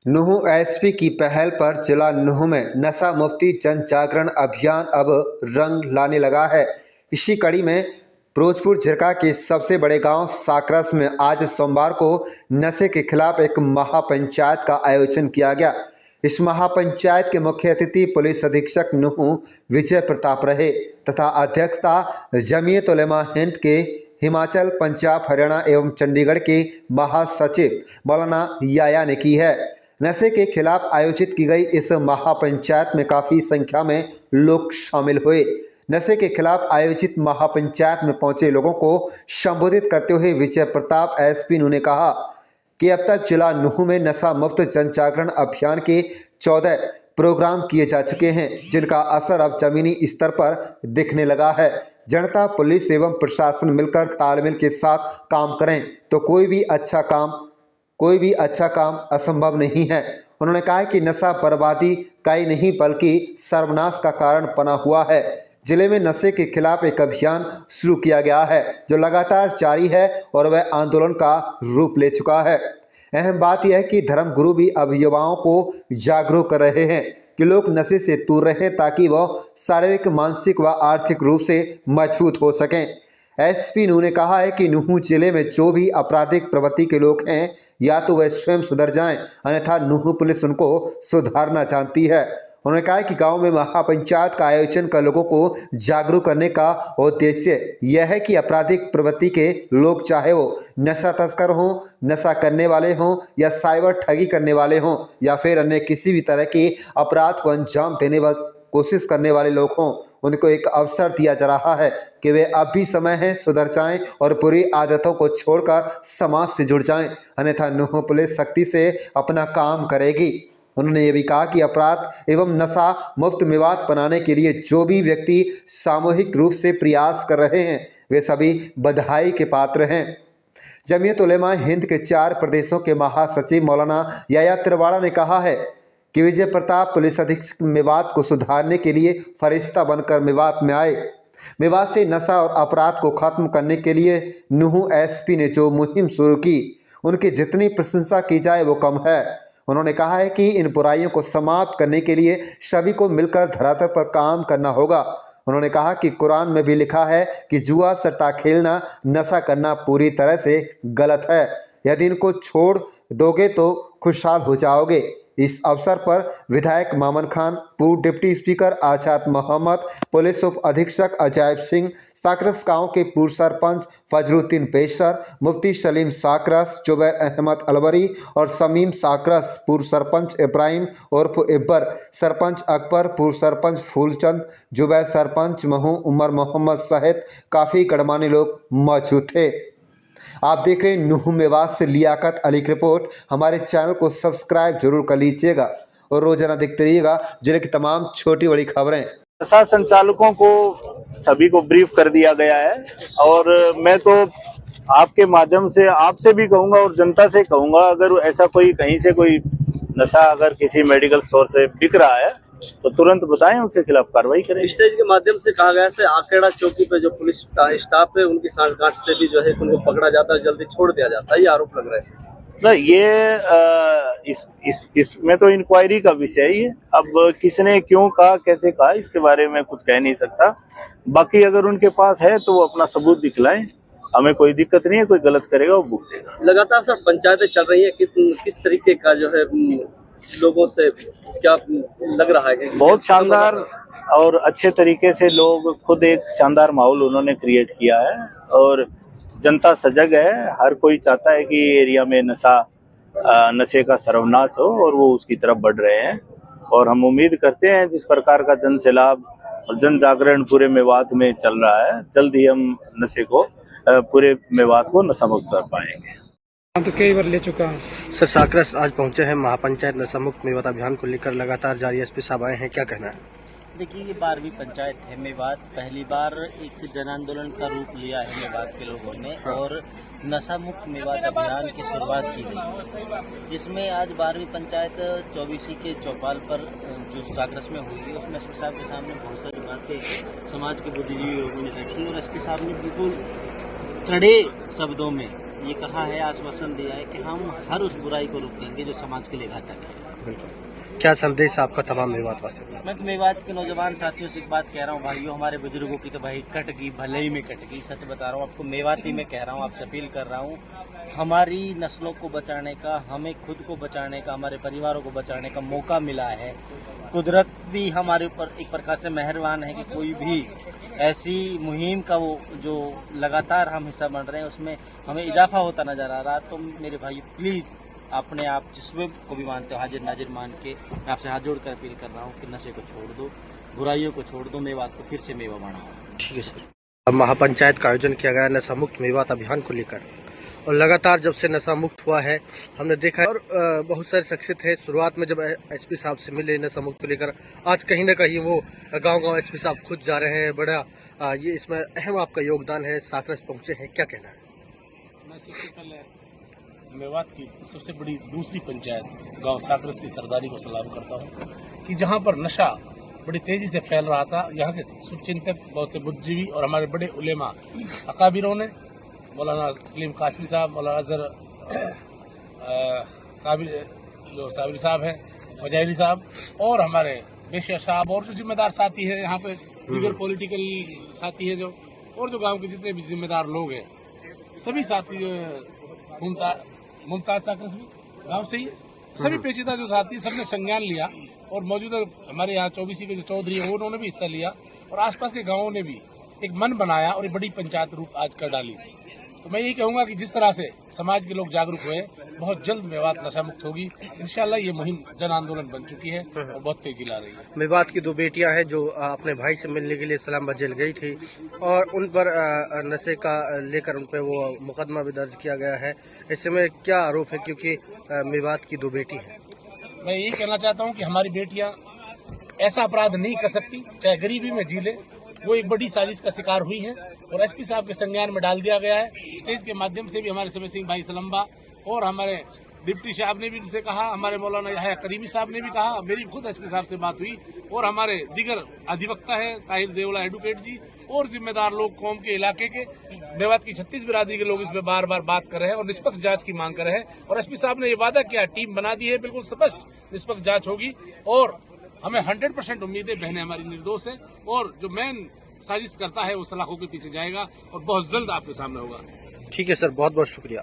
नुहू SP की पहल पर जिला नुहू में नशा मुक्ति जन जागरण अभियान अब रंग लाने लगा है। इसी कड़ी में फिरोजपुर झिरका के सबसे बड़े गांव साकरस में आज सोमवार को नशे के खिलाफ एक महापंचायत का आयोजन किया गया। इस महापंचायत के मुख्य अतिथि पुलिस अधीक्षक नुहू विजय प्रताप रहे तथा अध्यक्षता जमीयत उलेमा हिंद के हिमाचल, पंजाब, हरियाणा एवं चंडीगढ़ के महासचिव मौलाना याया ने की है। नशे के खिलाफ आयोजित की गई इस महापंचायत में काफ़ी संख्या में लोग शामिल हुए। नशे के खिलाफ आयोजित महापंचायत में पहुंचे लोगों को संबोधित करते हुए विजय प्रताप एसपी ने कहा कि अब तक जिला नुहू में नशा मुक्त जन जागरण अभियान के 14 प्रोग्राम किए जा चुके हैं, जिनका असर अब जमीनी स्तर पर दिखने लगा है। जनता, पुलिस एवं प्रशासन मिलकर तालमेल के साथ काम करें तो कोई भी अच्छा काम असंभव नहीं है। उन्होंने कहा कि नशा बर्बादी का ही नहीं बल्कि सर्वनाश का कारण बना हुआ है। जिले में नशे के खिलाफ एक अभियान शुरू किया गया है जो लगातार जारी है और वह आंदोलन का रूप ले चुका है। अहम बात यह है कि धर्म गुरु भी अब युवाओं को जागरूक कर रहे हैं कि लोग नशे से दूर रहें ताकि वह शारीरिक, मानसिक व आर्थिक रूप से मजबूत हो सकें। एसपी ने कहा है कि नुहू जिले में जो भी आपराधिक प्रवृत्ति के लोग हैं या तो वह स्वयं सुधर जाएं, अन्यथा नुहू पुलिस उनको सुधारना चाहती है। उन्होंने कहा कि गांव में महापंचायत का आयोजन कर लोगों को जागरूक करने का उद्देश्य यह है कि आपराधिक प्रवृत्ति के लोग, चाहे वो नशा तस्कर हों, नशा करने वाले हों या साइबर ठगी करने वाले हों या फिर अन्य किसी भी तरह के अपराध को अंजाम देने की कोशिश करने वाले लोग हों, उनको एक अवसर दिया जा रहा है कि वे अब भी समय है सुधर जाएं और बुरी आदतों को छोड़कर समाज से जुड़ जाएं, अन्यथा नुहू पुलिस सख्ती से अपना काम करेगी। उन्होंने ये भी कहा कि अपराध एवं नशा मुक्त मेवात बनाने के लिए जो भी व्यक्ति सामूहिक रूप से प्रयास कर रहे हैं वे सभी बधाई के पात्र हैं। जमीयत उलेमा हिंद के 4 प्रदेशों के महासचिव मौलाना याया तिरवाड़ा ने कहा है कि विजय प्रताप पुलिस अधीक्षक मेवात को सुधारने के लिए फरिश्ता बनकर मेवात में आए। मेवात से नशा और अपराध को खत्म करने के लिए नुहू एसपी ने जो मुहिम शुरू की उनकी जितनी प्रशंसा की जाए वो कम है। उन्होंने कहा है कि इन बुराइयों को समाप्त करने के लिए सभी को मिलकर धरातल पर काम करना होगा। उन्होंने कहा कि कुरान में भी लिखा है कि जुआ, सट्टा खेलना, नशा करना पूरी तरह से गलत है। यदि इनको छोड़ दोगे तो खुशहाल हो जाओगे। इस अवसर पर विधायक मामन खान, पूर्व डिप्टी स्पीकर आजाद मोहम्मद, पुलिस उप अधीक्षक अजैब सिंह, साकरस गांव के पूर्व सरपंच फजरुद्दीन पेशर, मुफ्ती सलीम साकरस, जुबैर अहमद अलवरी और समीम साकरस, पूर्व सरपंच इब्राहिम उर्फ इब्बर, सरपंच अकबर, पूर्व सरपंच फूलचंद, जुबैर सरपंच महू, उमर मोहम्मद सहित काफ़ी गणमान्य लोग मौजूद थे। आप देख रहे हैं नुहू मेवात से लियाकत अली की रिपोर्ट। हमारे चैनल को सब्सक्राइब जरूर कर लीजिएगा और रोजाना देखते रहिएगा जिले की तमाम छोटी बड़ी खबरें। नशा संचालकों को सभी को ब्रीफ कर दिया गया है और मैं तो आपके माध्यम से आपसे भी कहूंगा और जनता से कहूंगा, अगर ऐसा कोई कहीं से कोई नशा अगर किसी मेडिकल स्टोर से बिक रहा है तो तुरंत बताएं, उसके खिलाफ कार्रवाई करें। स्टेज के माध्यम से कहा गया है आखेड़ा चौकी पे जो पुलिस स्टाफ है उनकी सांठगांठ से भी जो है उनको पकड़ा जाता है, जल्दी छोड़ दिया जाता है, ये आरोप लग रहा है। ना ये इसमें तो इंक्वायरी का विषय ही है। अब किसने क्यों कहा, कैसे कहा, इसके बारे में कुछ कह नहीं सकता। बाकी अगर उनके पास है तो वो अपना सबूत दिखलाएं, हमें कोई दिक्कत नहीं है। कोई गलत करेगा वो भुगतेगा। लगातार सर पंचायतें चल रही है, किस तरीके का जो है लोगों से क्या लग रहा है कि बहुत शानदार और अच्छे तरीके से लोग खुद एक शानदार माहौल उन्होंने क्रिएट किया है और जनता सजग है। हर कोई चाहता है कि एरिया में नशे का सर्वनाश हो और वो उसकी तरफ बढ़ रहे हैं और हम उम्मीद करते हैं जिस प्रकार का जन सैलाब और जन जागरण पूरे मेवात में चल रहा है, जल्द ही हम नशे को पूरे मेवात को नशा मुक्त कर पाएंगे। तो कई बार ले चुका हूँ सर। साकरस आज पहुंचे हैं महापंचायत नशा मुक्त मेवात अभियान को लेकर लगातार जारी एसपी साहब आए हैं, क्या कहना है? देखिए, ये 12वीं पंचायत है मेवात। पहली बार एक जन आंदोलन का रूप लिया है मेवात के लोगों ने और नशा मुक्त मेवात अभियान की शुरुआत की गई, जिसमें आज 12वीं पंचायत 24 के चौपाल पर जो साकरस में हुई उसमें एसपी साहब के सामने बहुत सारी बातें समाज के बुद्धिजीवी लोगों ने रखी और एसपी साहब ने बिल्कुल कड़े शब्दों में ये कहा है, आश्वासन दिया है कि हम हर उस बुराई को रोकेंगे जो समाज के लिए घातक है। बिल्कुल। क्या संदेश आपका तमाम मेवात वासियों को? मैं तो मेवात के नौजवान साथियों से एक बात कह रहा हूँ, भाइयों, हमारे बुजुर्गों की तो भाई कट गई, भले ही में कट गई, सच बता रहा हूँ आपको, मेवाती में कह रहा हूँ, आपसे अपील कर रहा हूँ, हमारी नस्लों को बचाने का, हमें खुद को बचाने का, हमारे परिवारों को बचाने का मौका मिला है। कुदरत भी हमारे ऊपर एक प्रकार से मेहरबान है कि कोई भी ऐसी मुहिम का वो जो लगातार हम हिस्सा बन रहे हैं उसमें हमें इजाफा होता नजर आ रहा। तो मेरे भाई प्लीज़ अपने आप जिसमें को भी मानते हो हाजिर नाजिर मान के मैं आपसे हाथ जोड़कर अपील कर रहा हूँ कि नशे को छोड़ दो, बुराइयों को छोड़ दो, मेवात को फिर से मेवा बढ़ाओ। ठीक है सर। अब महापंचायत का आयोजन किया गया नशा मुक्त मेवात अभियान को लेकर, और लगातार जब से नशा मुक्त हुआ है हमने देखा है, और बहुत सारे शख्सियत है। शुरुआत में जब एसपी साहब से मिले नशा मुक्त को लेकर, आज कहीं ना कहीं वो गांव-गांव एसपी साहब खुद जा रहे हैं। बड़ा ये इसमें अहम आपका योगदान है, साकरस पहुंचे हैं, क्या कहना है? मैं सबसे पहले मेवात की सबसे बड़ी दूसरी पंचायत गांव साकरस की सरदारी को सलाम करता हूं कि जहां पर नशा बड़ी तेजी से फैल रहा था, यहाँ के शुभचिंतक, बहुत से बुद्धिजीवी और हमारे बड़े उलेमा अकाबिरों ने, मौलाना सलीम कासमी साहब, मौलाना अजहर साबिर साहब हैं, वजाहिरी साहब, और हमारे बेशिया साहब, और जो जिम्मेदार साथी हैं यहाँ पे, दीगर पॉलिटिकल साथी हैं जो, और जो गांव के जितने भी जिम्मेदार लोग हैं, सभी साथी मुमताज साकरस भी गांव से ही, सभी पेचीदा जो साथी, सबने संज्ञान लिया, और मौजूदा हमारे यहाँ 24 के जो चौधरी है उन्होंने भी हिस्सा लिया, और आसपास के गांवों ने भी एक मन बनाया और एक बड़ी पंचायत रूप आज कर डाली। तो मैं यही कहूंगा कि जिस तरह से समाज के लोग जागरूक हुए, बहुत जल्द मेवात नशा मुक्त होगी इंशाल्लाह। ये मुहिम जन आंदोलन बन चुकी है और बहुत तेजी ला रही है। मेवात की 2 बेटियां हैं जो अपने भाई से मिलने के लिए इस्लामाबाद जेल गई थी, और उन पर नशे का लेकर उन पर वो मुकदमा भी दर्ज किया गया है। ऐसे में क्या आरोप है, क्योंकि मेवात की 2 बेटी हैं? मैं यही कहना चाहता हूँ कि हमारी बेटियां ऐसा अपराध नहीं कर सकती, चाहे गरीबी में जी ले। वो एक बड़ी साजिश का शिकार हुई है और एसपी साहब के संज्ञान में डाल दिया गया है। स्टेज के माध्यम से भी हमारे समय सिंह भाई सलम्बा और हमारे डिप्टी साहब ने भी उनसे कहा, हमारे मौलाना यहया करीमी साहब ने भी कहा, मेरी खुद एसपी साहब से बात हुई, और हमारे दीगर अधिवक्ता है ताहिर देवला एडवोकेट जी और जिम्मेदार लोग कौम के इलाके के, मेवात की 36 बिरादरी के लोग इसमें बार बार बात कर रहे हैं और निष्पक्ष जांच की मांग कर रहे हैं। और एसपी साहब ने ये वादा किया, टीम बना दी है, बिल्कुल स्पष्ट निष्पक्ष जांच होगी, और हमें 100% उम्मीद है बहनें हमारी निर्दोष है, और जो मेन साजिश करता है वो सलाखों के पीछे जाएगा और बहुत जल्द आपके सामने होगा। ठीक है सर, बहुत बहुत शुक्रिया।